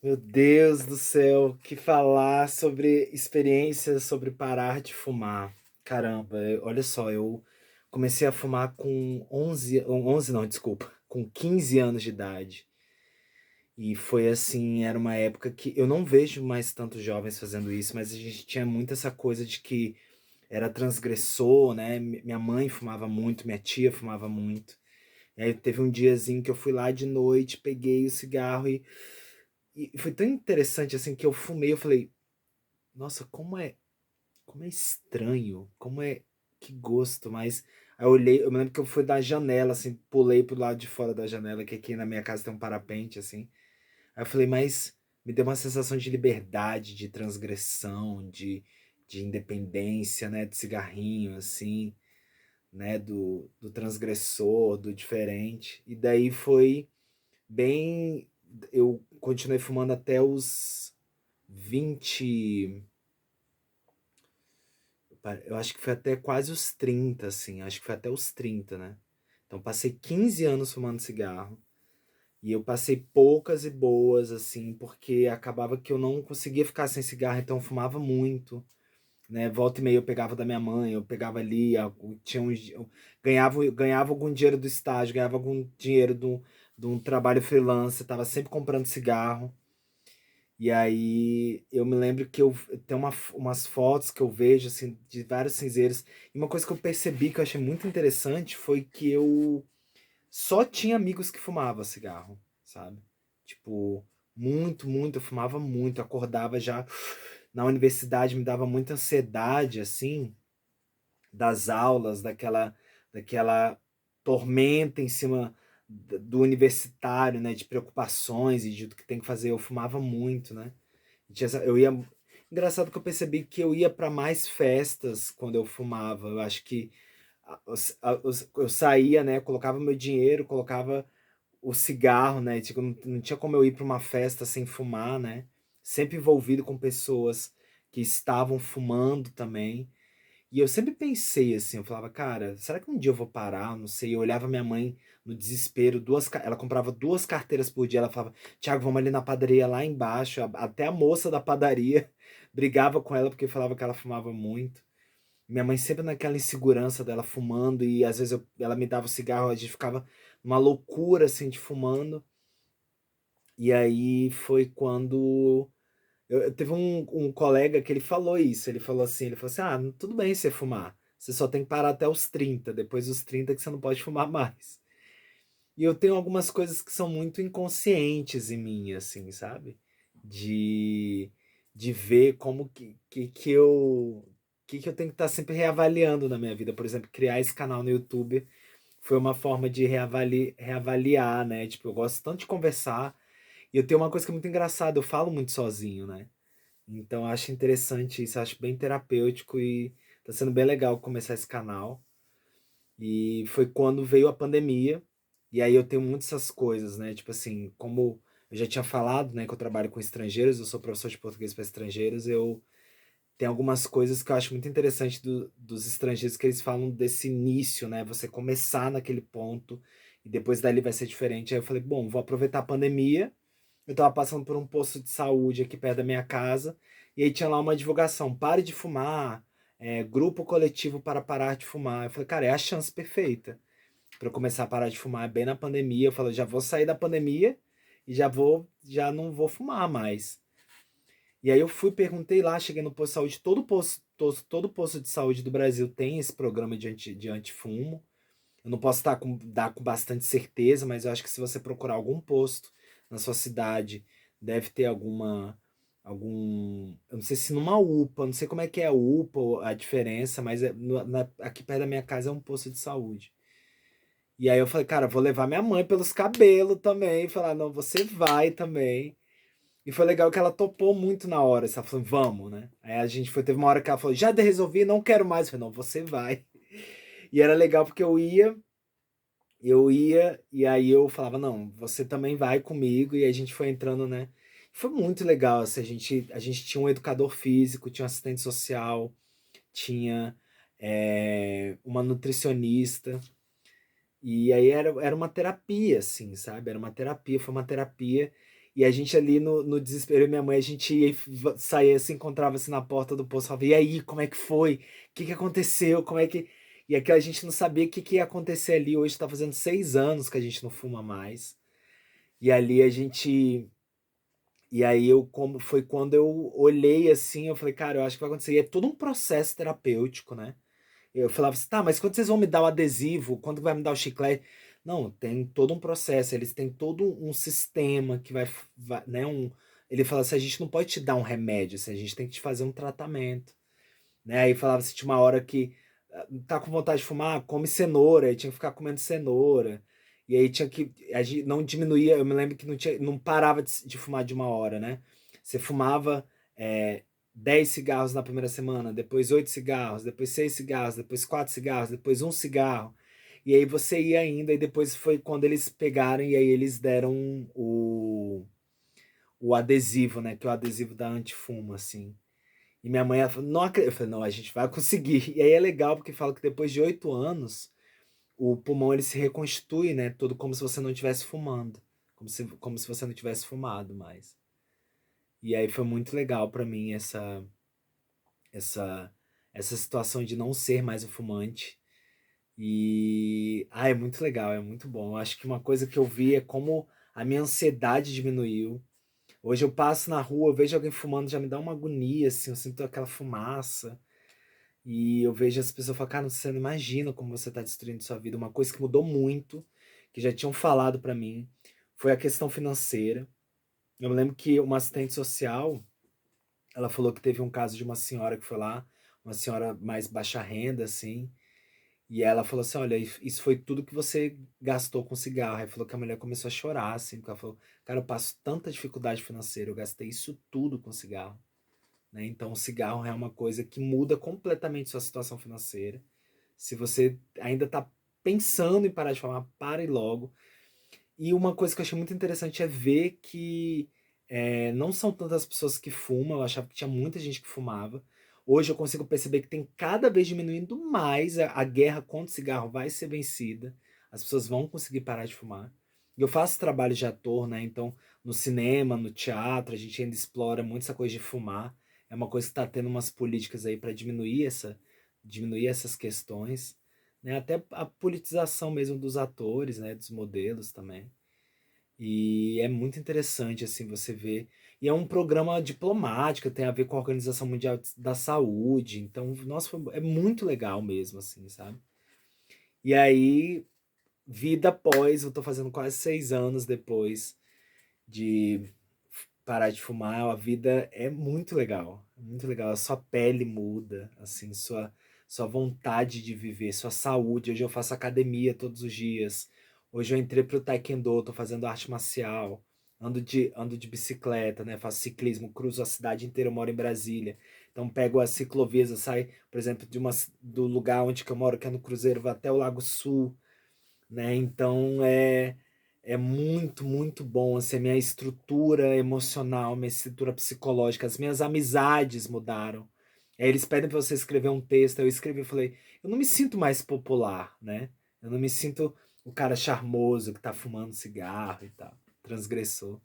Meu Deus do céu, que falar sobre experiências sobre parar de fumar. Caramba, olha só, eu comecei a fumar com 11 não, desculpa, com 15 anos de idade. E foi assim, era uma época que eu não vejo mais tantos jovens fazendo isso, mas a gente tinha muito essa coisa de que era transgressor, né? Minha mãe fumava muito, minha tia fumava muito. E aí teve um diazinho que eu fui lá de noite, peguei o cigarro e foi tão interessante assim que eu fumei, eu falei, nossa, como é estranho, como é, que gosto, mas aí eu olhei, eu me lembro que eu fui da janela, assim, pulei pro lado de fora da janela, que aqui na minha casa tem um parapente, assim. Aí eu falei, mas me deu uma sensação de liberdade, de transgressão, de independência, né, do cigarrinho, assim, né, do transgressor, do diferente. E daí foi bem. Eu continuei fumando até os 20. Eu acho que foi até quase os 30, assim. Acho que foi até os 30, né? Então passei 15 anos fumando cigarro. E eu passei poucas e boas, assim, porque acabava que eu não conseguia ficar sem cigarro, então eu fumava muito, né? Volta e meia eu pegava da minha mãe, eu pegava ali, tinha eu ganhava algum dinheiro do estágio, ganhava algum dinheiro de um trabalho freelance, tava sempre comprando cigarro. E aí eu me lembro que eu tem umas fotos que eu vejo assim de vários cinzeiros. E uma coisa que eu percebi que eu achei muito interessante foi que eu só tinha amigos que fumavam cigarro, sabe? Tipo, muito, eu fumava muito, acordava já na universidade, me dava muita ansiedade assim das aulas, daquela tormenta em cima do universitário, né, de preocupações e de tudo que tem que fazer. Eu fumava muito, né? Eu ia. Engraçado que eu percebi que eu ia para mais festas quando eu fumava. Eu acho que eu saía, né? Colocava meu dinheiro, colocava o cigarro, né? Tipo, não tinha como eu ir para uma festa sem fumar, né? Sempre envolvido com pessoas que estavam fumando também. E eu sempre pensei assim, eu falava, cara, será que um dia eu vou parar? Não sei. Eu olhava minha mãe no desespero, ela comprava duas carteiras por dia, ela falava, Thiago, vamos ali na padaria lá embaixo. Até a moça da padaria brigava com ela porque falava que ela fumava muito. Minha mãe sempre naquela insegurança dela fumando, e às vezes ela me dava o cigarro, a gente ficava numa loucura assim de fumando. E aí foi quando teve um colega que ele falou isso. Ele falou assim: ah, tudo bem você fumar. Você só tem que parar até os 30. Depois dos 30 que você não pode fumar mais. E eu tenho algumas coisas que são muito inconscientes em mim, assim, sabe? De, de ver como que eu tenho que estar sempre reavaliando na minha vida. Por exemplo, criar esse canal no YouTube foi uma forma de reavaliar, né? Tipo, eu gosto tanto de conversar. E eu tenho uma coisa que é muito engraçada, eu falo muito sozinho, né? Então eu acho interessante isso, eu acho bem terapêutico e tá sendo bem legal começar esse canal. E foi quando veio a pandemia, e aí eu tenho muitas essas coisas, né? Tipo assim, como eu já tinha falado, né, que eu trabalho com estrangeiros, eu sou professor de português para estrangeiros, eu tenho algumas coisas que eu acho muito interessante dos estrangeiros, que eles falam desse início, né? Você começar naquele ponto e depois dali vai ser diferente. Aí eu falei, bom, vou aproveitar a pandemia. Eu tava passando por um posto de saúde aqui perto da minha casa, e aí tinha lá uma divulgação: pare de fumar, grupo coletivo para parar de fumar. Eu falei, cara, é a chance perfeita para eu começar a parar de fumar, bem na pandemia. Eu falei, já vou sair da pandemia e já não vou fumar mais. E aí eu fui, perguntei lá, cheguei no posto de saúde, todo posto de saúde do Brasil tem esse programa de antifumo. Eu não posso dar com bastante certeza, mas eu acho que se você procurar algum posto na sua cidade, deve ter eu não sei se numa UPA, não sei como é que é a UPA, a diferença, mas aqui perto da minha casa é um posto de saúde. E aí eu falei, cara, vou levar minha mãe pelos cabelos também. Falar, não, você vai também. E foi legal que ela topou muito na hora. Ela falou, vamos, né? Aí a gente foi, teve uma hora que ela falou, já resolvi, não quero mais. Eu falei, não, você vai. E era legal porque eu ia e aí eu falava, não, você também vai comigo, e a gente foi entrando, né? Foi muito legal, assim, a gente tinha um educador físico, tinha um assistente social, tinha uma nutricionista, e aí era uma terapia, assim, sabe? Era uma terapia, foi uma terapia, E a gente ali no desespero, eu e minha mãe, a gente ia, saía, se encontrava assim na porta do posto, falava, e aí, como é que foi? O que que aconteceu? Como é que. E aqui a gente não sabia o que que ia acontecer ali. Hoje tá fazendo 6 anos que a gente não fuma mais. E ali a gente. E aí eu, como foi quando eu olhei assim, eu falei, cara, eu acho que vai acontecer. E é todo um processo terapêutico, né? Eu falava assim, tá, mas quando vocês vão me dar o adesivo, quando vai me dar o chiclete? Não, tem todo um processo, eles têm todo um sistema que né, ele fala assim, a gente não pode te dar um remédio, assim, a gente tem que te fazer um tratamento, né? Aí falava assim, tinha uma hora que tá com vontade de fumar, come cenoura, aí tinha que ficar comendo cenoura. E aí tinha que, a gente não diminuía, eu me lembro que não parava de fumar de uma hora, né? Você fumava é, 10 cigarros na primeira semana, depois 8 cigarros, depois 6 cigarros, depois 4 cigarros, depois um cigarro. E aí você ia ainda, e depois foi quando eles pegaram e aí eles deram o adesivo, né? Que é o adesivo da antifuma, assim. E minha mãe, ela falou, não acredito. Eu falei, não, a gente vai conseguir. E aí é legal porque fala que depois de 8 anos, o pulmão ele se reconstitui, né? Todo como se você não estivesse fumando. Como se você não tivesse fumado mais. E aí foi muito legal pra mim essa, essa situação de não ser mais o fumante. E é muito legal, é muito bom. Eu acho que uma coisa que eu vi é como a minha ansiedade diminuiu. Hoje eu passo na rua, eu vejo alguém fumando, já me dá uma agonia, assim, eu sinto aquela fumaça. E eu vejo as pessoas falar, cara, você não imagina como você tá destruindo sua vida. Uma coisa que mudou muito, que já tinham falado pra mim, foi a questão financeira. Eu me lembro que uma assistente social, ela falou que teve um caso de uma senhora que foi lá, uma senhora mais baixa renda, assim, e ela falou assim, olha, isso foi tudo que você gastou com cigarro. Aí falou que a mulher começou a chorar, assim, porque ela falou, cara, eu passo tanta dificuldade financeira, eu gastei isso tudo com cigarro. Né? Então, o cigarro é uma coisa que muda completamente sua situação financeira. Se você ainda está pensando em parar de fumar, pare logo. E uma coisa que eu achei muito interessante é ver que não são tantas pessoas que fumam, eu achava que tinha muita gente que fumava. Hoje eu consigo perceber que tem cada vez diminuindo mais, a guerra contra o cigarro vai ser vencida, as pessoas vão conseguir parar de fumar. E eu faço trabalho de ator, né? Então, no cinema, no teatro, a gente ainda explora muito essa coisa de fumar. É uma coisa que está tendo umas políticas aí para diminuir essas questões, né? Até a politização mesmo dos atores, né? Dos modelos também. E é muito interessante, assim, você ver. E é um programa diplomático, tem a ver com a Organização Mundial da Saúde. Então, nossa, é muito legal mesmo, assim, sabe? E aí, vida após, eu tô fazendo quase 6 anos depois de parar de fumar, a vida é muito legal. É muito legal. A sua pele muda, assim, sua vontade de viver, sua saúde. Hoje eu faço academia todos os dias. Hoje eu entrei pro Taekwondo, tô fazendo arte marcial. Ando de bicicleta, né? Faço ciclismo, cruzo a cidade inteira, eu moro em Brasília. Então pego as ciclovias, eu saio, por exemplo, do lugar onde que eu moro, que é no Cruzeiro, vou até o Lago Sul, né? Então é muito, muito bom assim, a minha estrutura emocional, minha estrutura psicológica, as minhas amizades mudaram. Aí eles pedem para você escrever um texto, eu escrevi e falei, eu não me sinto mais popular, né? Eu não me sinto o cara charmoso que tá fumando cigarro e tal, transgressor.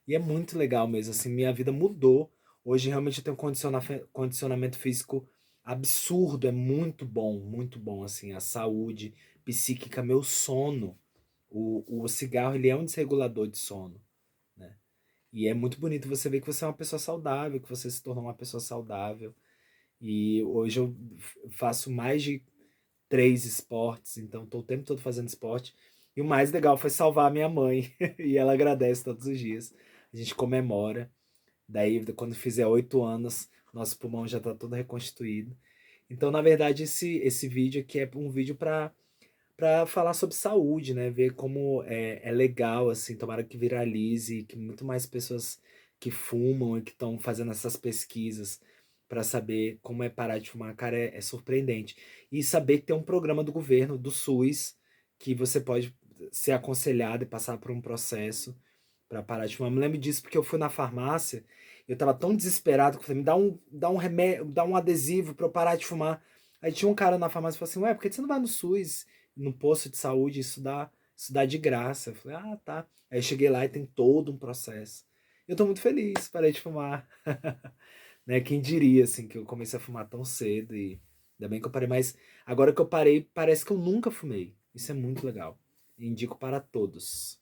E é muito legal mesmo, assim, minha vida mudou. Hoje realmente eu tenho um condicionamento físico absurdo, é muito bom, assim, a saúde psíquica, meu sono. O cigarro, ele é um desregulador de sono, né? E é muito bonito você ver que você é uma pessoa saudável, que você se tornou uma pessoa saudável. E hoje eu faço mais de 3 esportes, então estou o tempo todo fazendo esporte. E o mais legal foi salvar a minha mãe. E ela agradece todos os dias. A gente comemora. Daí, quando fizer 8 anos, nosso pulmão já está todo reconstituído. Então, na verdade, esse vídeo aqui é um vídeo para falar sobre saúde, né? Ver como é legal, assim, tomara que viralize, que muito mais pessoas que fumam e que estão fazendo essas pesquisas para saber como é parar de fumar, cara, é surpreendente. E saber que tem um programa do governo, do SUS, que você pode ser aconselhado e passar por um processo para parar de fumar. Eu me lembro disso porque eu fui na farmácia, eu tava tão desesperado que eu falei, dá um remédio, dá um adesivo para eu parar de fumar. Aí tinha um cara na farmácia e falou assim, ué, por que você não vai no SUS? No posto de saúde, isso dá de graça. Eu falei, ah, tá. Aí eu cheguei lá e tem todo um processo. Eu tô muito feliz, parei de fumar. Né? Quem diria, assim, que eu comecei a fumar tão cedo e ainda bem que eu parei, mas agora que eu parei, parece que eu nunca fumei. Isso é muito legal. Indico para todos.